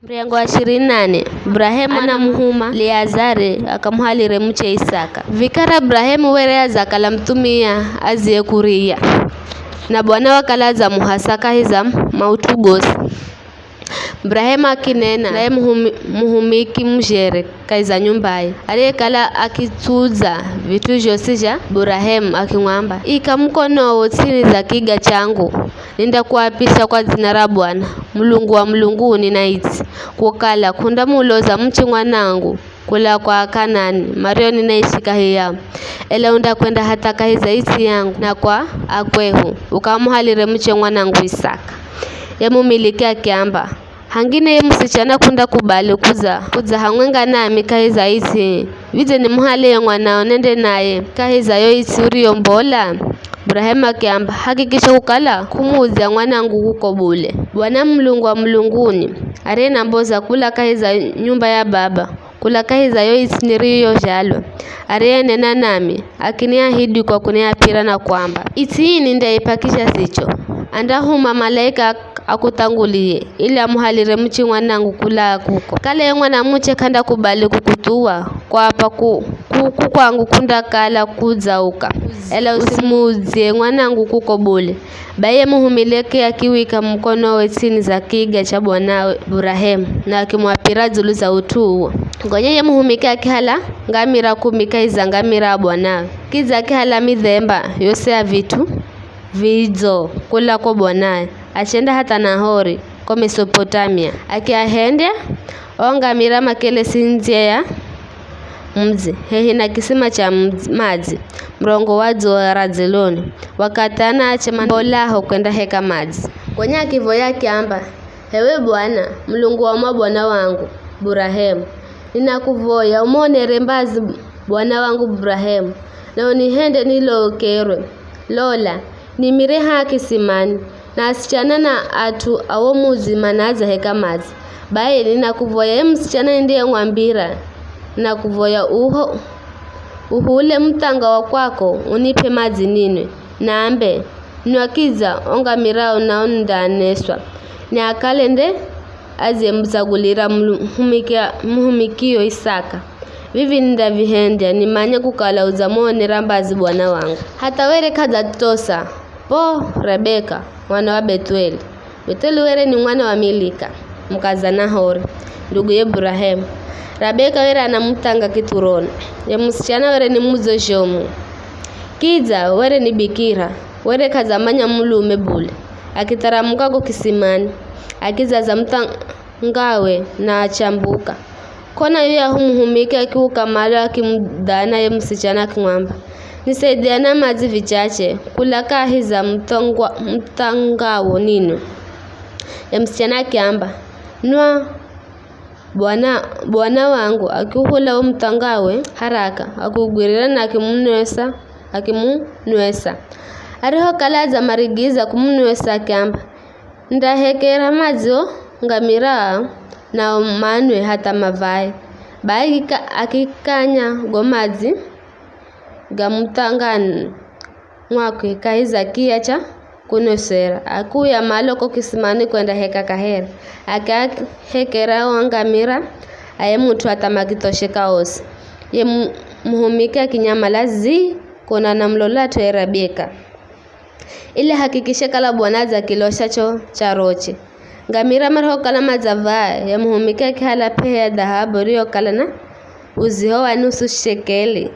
Mrengo wa 28 Ibrahimu anamuhuma Liazari akamuhalire mche Isaka. Vikara Ibrahimu were azakala mtumia aziye kuria na bwana wakalaza muhasaka hiza mautugosi. Ibrahimu akinena naye muhumiki mjere kaiza nyumbaye aliyekala akituza vitu vyose vya Ibrahimu akimwamba ika mkono chini za kiga changu ninda kuapisha kwa jina la Bwana Mulungu wa mulunguni na iti kukala kunda muloza mchi mwanangu kula kwa Kanani Mario ninaishika hiya ela unda kwenda hata kahiza iti yangu na kwa akwehu ukamuhalire mche mwanangu Isaka. Yamumiliki akiamba hangine ye msichana kunda kubali kuza hamwenga nami kahiza iti vije ni muhale mwanao nende naye kahiza yo iti uriyo mbola. Ibrahimu akiamba hakikisha kukala kumuzia mwanangu kuko bule Bwana Mulungu wa mulunguni arena mboza kula kahiza nyumba ya baba kula kahiza yo iti niriyo jalo nena nami akiniahidi kwa kuniapira na kwamba iti hii nindaipakisha sicho andahuma malaika akutangulie ili amuhalire mchi mwanangu kula kuko kale mwana mche kanda kubali kukutua kwa hapa kwangu kunda kala kuzauka ela usimuzie mwanangu kuko bule baye muhumileke akiwika mkono we chini za kiga cha bwanawe Ibrahimu na akimwapira zulu za utuo ngonyeye muhumike akihala ngamira 10 kaiza ngamira bwanawe kiza akihala midhemba yose ya vitu vizo kula kwa bwanawe achenda hata Nahori kwa Mesopotamia akiahende ongamira makele sinzia ya mzi hehi na kisima cha maji mrongo wazo wa Raziloni wakatana ache mbolaho kwenda heka maji kwenye akivo yake amba hewe Bwana Mulungu wa mabwana wangu Ibrahimu ninakuvoya umone rembazi bwana wangu Ibrahimu na unihende nilokerwe lola nimire haki simani na asichana na atu awo muzima naza heka mazi baye ninakuvoya msichana ndiye ngwambira na kuvoya uhule mtanga wa kwako unipe mazi ninwe naambe nwakiza ongamirao na ondaneswa ni akalende azie mzagulira muhumikio Isaka vivi ndavihendya nimanye kukala uzamone rambazi bwana wangu hata were kaza tosa po Rebeka mwana wa Betueli were ni mwana wa Milika mkaza Nahori ndugu ye Ibrahimu. Rebeka were anamutanga kituroni ya msichana were ni muzo shomu kiza were ni bikira were kazamanya mulume bule akitaramuka ko kisimani akizaza mtangawe na achambuka kona yuya humuhumike akiukamala akimdana ye msichana kimwamba nisaidiana mazi vichache kula kahiza mtangawo nino ya msichana akiamba nwa bwana wangu akiuhula mtangawe haraka akugwirira na akimunwesa ariho kalaza marigiza kumunwesa akiamba ndahekera mazio ngamira na manwe hata mavae bayi akikanya gomazi gamutangani mwakwe kahiza kiacha kunosera akuya maloko kisimani kwenda heka kahera akahekera wangamira aye mtu atamakitosheka osi ye muhumika kinyamalazi kona na mlolato ya Rebeka ile hakikishe kala bwanaza kiloshacho cha roche ngamira marho kala mazava ya muhumika kihala peya dhahabu rio kala na uziho wa nusu shekeli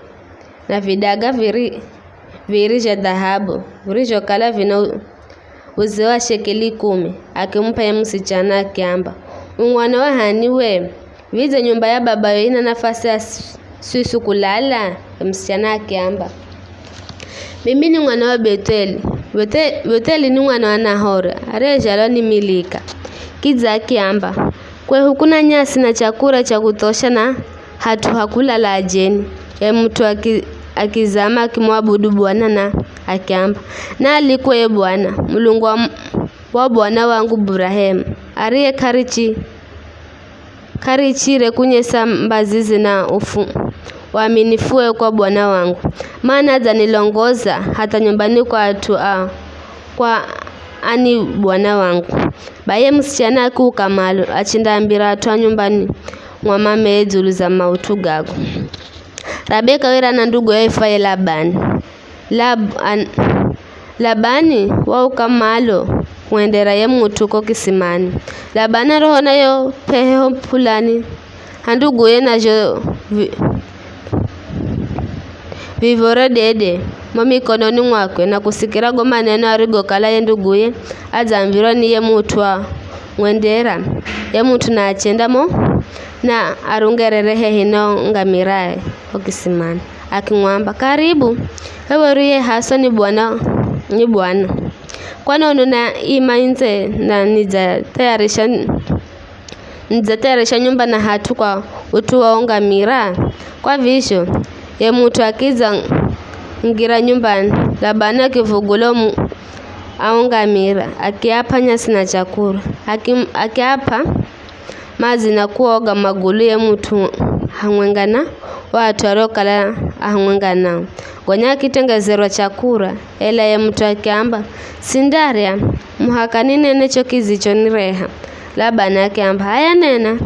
na vidaga viri ja dhahabu virijo kala vina uziho wa shekeli 10 akimpa ya msichana akiamba mwana wa haniwe vize nyumba ya baba ina nafasi ya susu kulala msichana akiamba mimi ni mwana wa Beteli ni mwana wa Nahori arejalo ni Milika kiza akiamba kwe hukuna nyasi na chakula cha kutosha na hakula la ajeni ya mtu akizama akimwabudu Bwana na akiamba na alikwe Bwana Mulungu wa bwana wangu Ibrahimu ariye karichire kunyesa mbazizi na waaminifuwe kwa bwana wangu maana zanilongoza hata nyumbani kwa atu kwa ani bwana wangu baye msichana kukamalo achindambira atwa nyumbani mwa mame dzulu za mautu gago. Rabeka wera na ndugu yaifaye Labani waukamalo kuendera ye mutuko kisimani. Labani roho nayo peho pulani handugu ye najo vivore dede momikononi mwakwe na kusikirago maneno arigokala ye nduguye adzamvirwa ni ye mutwa mwendera ye mutu na achendamo na arungerere hehino ngamirae okisimani akimwamba karibu heweriye haso ni bwana kwanono na imainze na nizatayarisha nyumba na hatu kwa utu wa ngamira kwa visho ye mutu akiza ngira nyumbani. Labani akivugulo aungamira akiapa nyasi na chakula akiapa mazi na kuoga magulu ye mutu hamwengana watu arokala hamwengana gonya akitengezerwa chakula ela ye mutu akiamba sindaria muhakani nene chokizicho nireha. Labani akiamba haya nena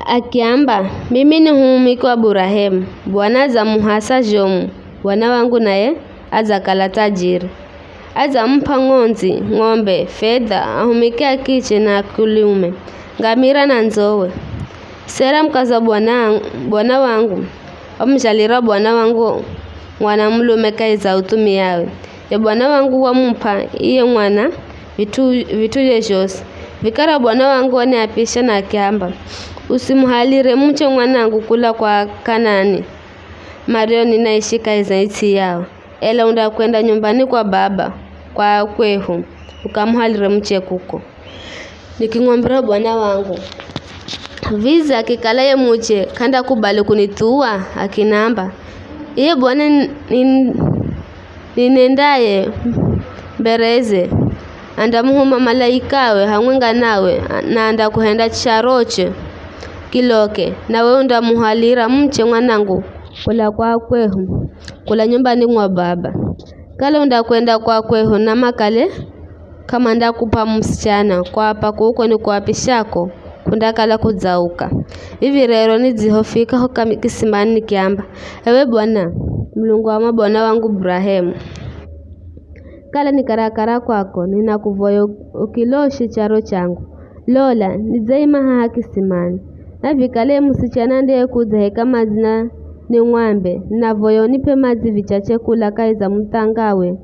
akiamba mimi ni humiki wa Burahemu bwana za muhasa jomu bwana wangu naye azakala tajiri azampa ng'ombe fedha ahumike akiche na kuliume ngamira na nzowe sera mkaza bwana wangu omshalira bwana wangu mwana mlume kaiza utumi yawe ya bwana wangu wampa iye mwana vitu vyose vikara bwana wangu waniapisha na akiamba usimuhalire mche mwanangu kula kwa Kanani Mario ninaishi kaiza iti yao ela unda kwenda nyumbani kwa baba kwa kwehu ukamuhalire mche kuko niking'ombera bwana wangu viza akikala ye muche kanda kubali kunituwa akinamba iye bwana ninendaye mbereze andamuhuma malaikawe hamwenga nawe na anda kuhenda charoche kiloke nawe undamuhalira mche mwanangu kula kwa kwehu kula nyumbani mwa baba kale undakwenda kwa kwehu na makale kama ndakupa msichana kwa hapa kuko ni kuapishako kundakala kudzauka hivi rero nizihofika hoka kisimani nikiamba ewe bwana Mulungu wa mabwana wangu Ibrahimu kala nikarakara kwako ninakuvoyo ukiloshi charo changu lola nizaima haha kisimani na vikale msichana ndiye kuzaheka mazina ni ng'wambe navoyo nipe mazi vichache kula kaiza mtangawe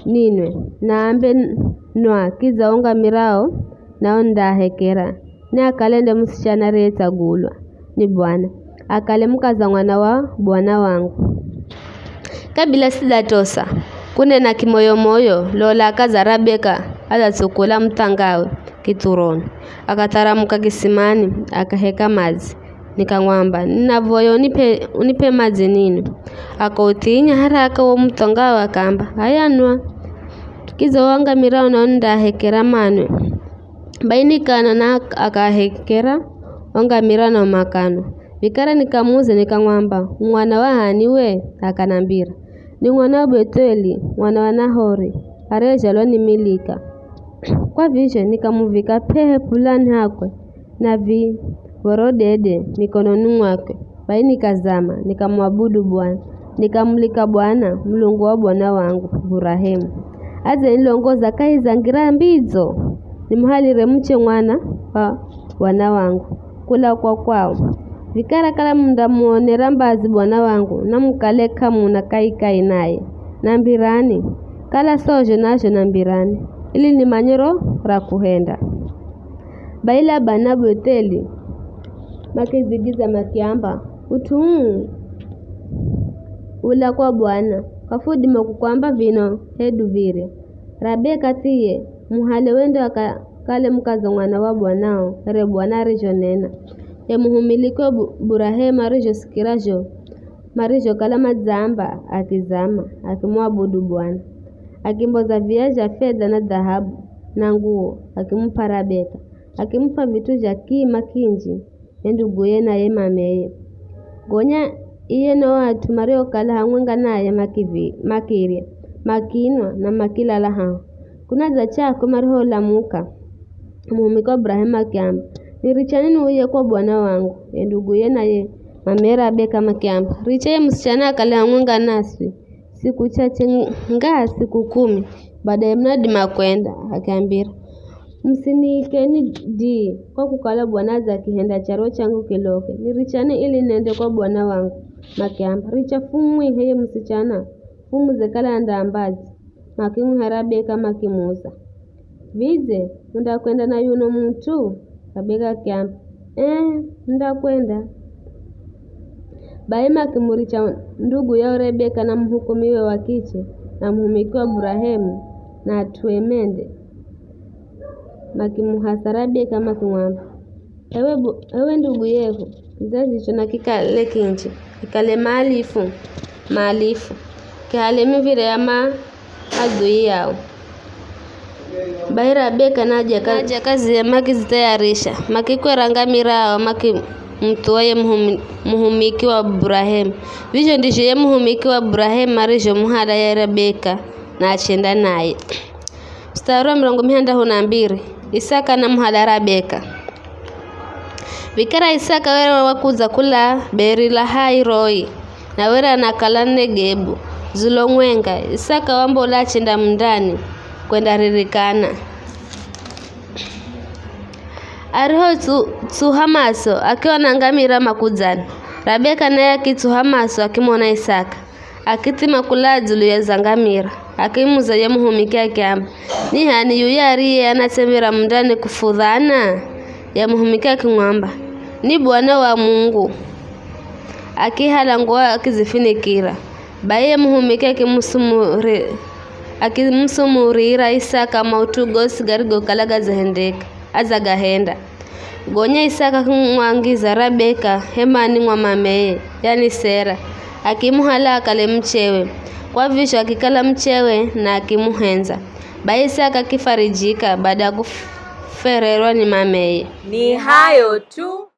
ninwe naambe nwa kizaonga mirao nao ndahekera ni akalende msichana retagulwa ni bwana akale mkaza mwana wa bwana wangu kabila sidatosa kunena kimoyomoyo lola akaza Rabeka azatsukula mtangawe kituroni akataramuka kisimani akaheka mazi nikang'wamba ninavoyo unipe mazi nini akautinya haraka wo mtangawe akamba hayanwa kizawanga mirao nao ndahekera manwe bainikana na akahekera ongamira na makano vikara nikamuze nikang'wamba mwana wa hani we akanambira ni mwana wa Beteli mwana wa Nahori arejalwa ni Milika kwa visho nikamuvika pehe pulani hakwe na vorodede mikononi mwake bainikazama nikamwabudu Bwana nikamlika Bwana Mulungu wa bwana wangu Ibrahimu aze nilongoza kaiza ngira mbizo nimuhalire mche mwana wa bwana wangu kula kwa kwao vikara kala mundamuonera mbazi bwana wangu namukale kamuna kaikai naye nambirani kala sojo nasho nambirani ili ni manyero ra kuhenda baila bana Beteli makizigiza makiamba utu ula kwa bwana kafudi makukwamba vino hedu vire Rabeka tiye muhale wende kale mkaza mwana wa bwanao re bwana rijonena ya muhumiliko Burahema rijo sikirajo marijo kala mazamba akizama akimwabudu Bwana akimboza viaja fedha na dhahabu na nguo akimpa Rabeka akimpa vitu vya kima kinji enduguye na ye mameye gonya iye no watu mario kala hamwenga naye makiria makinwa na makilala hao kuna za chako mariho lamuka muhumika Ibrahimu akiamba nirichanini uye kwa bwana wangu ndugu ye naye mamera Rabeka makiamba richaye msichana akale amwenga nasi siku chache ngaa siku 10 baadaye mnadi makwenda akaambira msinikeni di kwa kukala bwana za kihenda charo changu kiloke nirichane ili nende kwa bwana wangu makiamba richa fumwi heye msichana fumu zekala ndambazi makimu Rabeka makimuza vize ndakwenda na yuno mtu Rabeka akiamba ndakwenda baima akimuricha ndugu yao Rebeka na mhukumiwe wa kiche na mhumikiwa Ibrahimu na atuemende makimuhasa Rabeka makimwamba ewe ndugu yehu kizazi hicho na kikale kinchi kikale maalifu kihale mivire ama adui yao bai Rabeka naja kazi ya makizitayarisha makikwera ngamirao mtuaye muhumiki wa Ibrahimu visho ndisho ye muhumiki wa Ibrahimu marisho muhada ya Rabeka na achenda naye mstari wa 102 Isaka na muhada Rabeka vikara Isaka wera wakuza kula beri la hai roi na wera nakala Negebu zulongwenga Isaka wambo la chenda mndani kwenda ririkana ariho tsuhamaso akiwa na ngamira makuzani Rabeka naye akitsuhamaso akimona Isaka akitima kula julu ya zangamira akimuza ya muhumiki akiamba ni hani yuyariye anatembera mndani kufudhana ya muhumiki akimwamba ni bwana wa Mungu akihala ngoa akizifinikira baye muhumiki akimusumurira Isaka mautugosi garigo kalaga zahendeka azagahenda gonya Isaka kumwangiza Rabeka hemani mwa mameye yani Sera akimuhala akale mchewe kwa visho akikala mchewe na akimuhenza baye Isaka kifarijika baada ya kufererwa ni mameye. Ni hayo tu.